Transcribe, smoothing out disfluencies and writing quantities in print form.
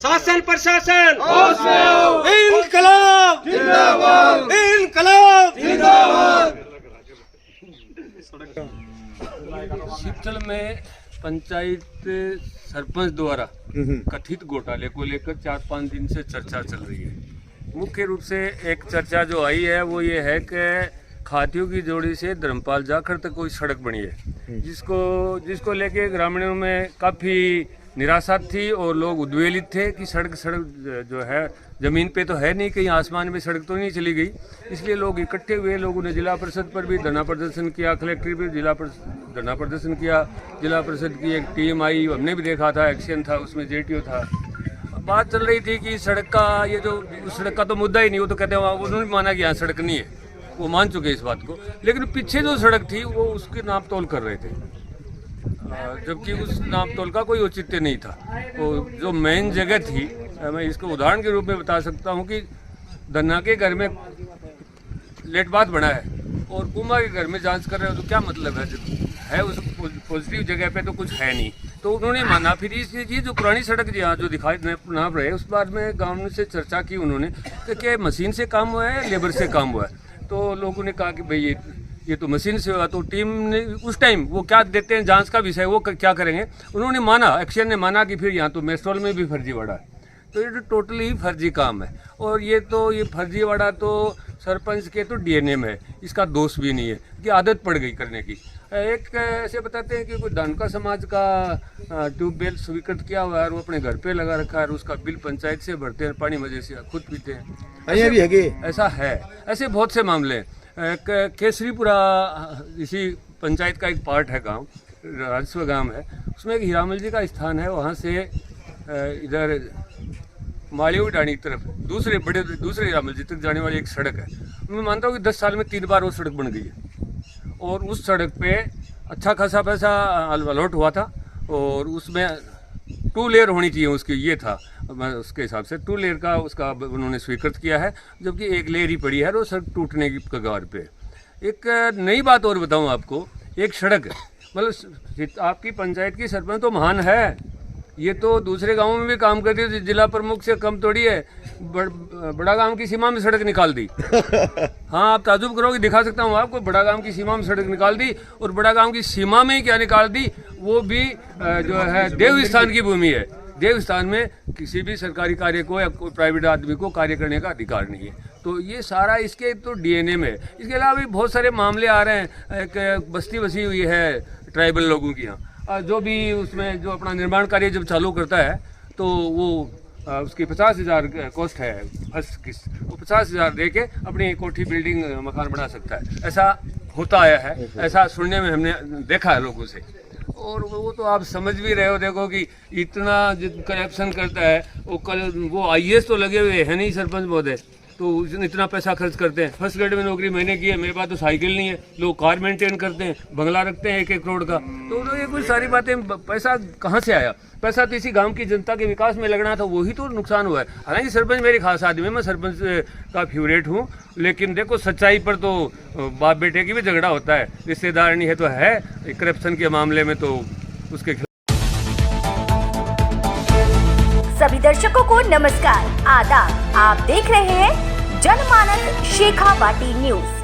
शासन प्रशासन होश में आओ। इनकलाब जिंदाबाद। इनकलाब जिंदाबाद। शीतल में पंचायत सरपंच द्वारा कथित घोटाले को लेकर 4-5 दिन से चर्चा चल रही है। मुख्य रूप से एक चर्चा जो आई है वो ये है कि खातियों की जोड़ी से धर्मपाल जाखड़ तक कोई सड़क बनी है, जिसको लेके ग्रामीणों में काफ़ी निराशा थी और लोग उद्वेलित थे कि सड़क जो है ज़मीन पे तो है नहीं, कहीं आसमान में सड़क तो नहीं चली गई। इसलिए लोग इकट्ठे हुए, लोगों ने जिला परिषद पर भी धरना प्रदर्शन किया, कलेक्ट्रेट पर धरना प्रदर्शन किया। जिला परिषद की एक टीम आई, हमने भी देखा था, एक्शन था, उसमें जेटीओ था। बात चल रही थी कि सड़क का ये जो सड़क का तो मुद्दा ही नहीं, वो तो कहते हैं उन्होंने भी माना कि यहाँ सड़क नहीं है, वो मान चुके इस बात को। लेकिन पीछे जो सड़क थी वो उसकी नाप तोल कर रहे थे, जबकि उस नाप तोल का कोई औचित्य नहीं था। तो जो मेन जगह थी, मैं इसको उदाहरण के रूप में बता सकता हूँ कि धन्ना के घर में लेट बात बना है और पुमा के घर में जांच कर रहे हो, तो क्या मतलब है उस पॉजिटिव जगह पे तो कुछ है नहीं। तो उन्होंने माना। फिर ये जो पुरानी सड़क यहाँ जो दिखाई नाप रहे, उस बारे में गाँव से चर्चा की उन्होंने कि क्या मशीन से काम हुआ है, लेबर से काम हुआ है। तो लोगों ने कहा कि भाई ये तो मशीन से हुआ। तो टीम ने उस टाइम वो क्या देते हैं, जांच का विषय, वो क्या करेंगे, उन्होंने माना, एक्शन ने माना कि फिर यहाँ तो मेस्ट्रोल में भी फर्जीवाड़ा है। तो ये तो टोटली फर्जी काम है। और ये फर्जीवाड़ा तो सरपंच के तो डीएनए में है, इसका दोष भी नहीं है कि आदत पड़ गई करने की। एक ऐसे बताते हैं कि कोई दानका समाज का ट्यूबवेल स्वीकृत किया हुआ है और वो अपने घर पे लगा रखा है और उसका बिल पंचायत से भरते हैं, पानी मजे से खुद पीते हैं। ऐसा है, ऐसे बहुत से मामले हैं। केसरीपुरा इसी पंचायत का एक पार्ट है, गांव राजस्व गांव है, उसमें एक हीरामल जी का स्थान है। वहाँ से इधर मालियों डाणी की तरफ दूसरे हीरामल जी तक जाने वाली एक सड़क है। मैं मानता हूँ कि 10 साल में 3 बार वो सड़क बन गई है और उस सड़क पे अच्छा खासा पैसा अलॉट हुआ था और उसमें 2 लेयर होनी चाहिए उसकी, ये था उसके हिसाब से 2 लेयर का उसका उन्होंने स्वीकृत किया है, जबकि 1 लेयर ही पड़ी है और सड़क टूटने की कगार पे। एक नई बात और बताऊं आपको, एक सड़क है, मतलब आपकी पंचायत की सरपंच तो महान है, ये तो दूसरे गांवों में भी काम करती है, जिला प्रमुख से कम थोड़ी है। बड़ा गांव की सीमा में सड़क निकाल दी। हाँ, आप ताजुब करोगे, दिखा सकता हूँ आपको। बड़ा गांव की सीमा में सड़क निकाल दी और बड़ा गांव की सीमा में ही क्या निकाल दी, वो भी जो है देवस्थान की भूमि है। देवस्थान में किसी भी सरकारी कार्य को या कोई प्राइवेट आदमी को कार्य करने का अधिकार नहीं है। तो ये सारा इसके तो डीएनए में है। इसके अलावा भी बहुत सारे मामले आ रहे हैं। एक बस्ती बसी हुई है ट्राइबल लोगों की यहाँ, जो भी उसमें जो अपना निर्माण कार्य जब चालू करता है तो वो उसकी 50,000 कॉस्ट है फर्स्ट किस्त, वो 50,000 दे के अपनी कोठी बिल्डिंग मकान बना सकता है। ऐसा होता आया है, ऐसा सुनने में हमने देखा है लोगों से। और वो तो आप समझ भी रहे हो, देखो कि इतना करप्शन करता है। वो आईएएस तो लगे हुए है नहीं सरपंच महोदय, तो इतना पैसा खर्च करते हैं। फर्स्ट ग्रेड में नौकरी मैंने की है, मेरे पास तो साइकिल नहीं है, लोग कार मेंटेन करते हैं, बंगला रखते हैं 1-1 करोड़ का। तो ये कुछ सारी बातें, पैसा कहाँ से आया? पैसा तो इसी गांव की जनता के विकास में लगना था, वही तो नुकसान हुआ है। हालांकि सरपंच मेरी खास आदमी है, मैं सरपंच का फेवरेट हूँ, लेकिन देखो सच्चाई पर तो बाप बेटे की भी झगड़ा होता है, रिश्तेदार नहीं है तो है। करप्शन के मामले में तो उसके सभी दर्शकों को नमस्कार, आदाब। आप देख रहे हैं जनमानस शेखावाटी न्यूज।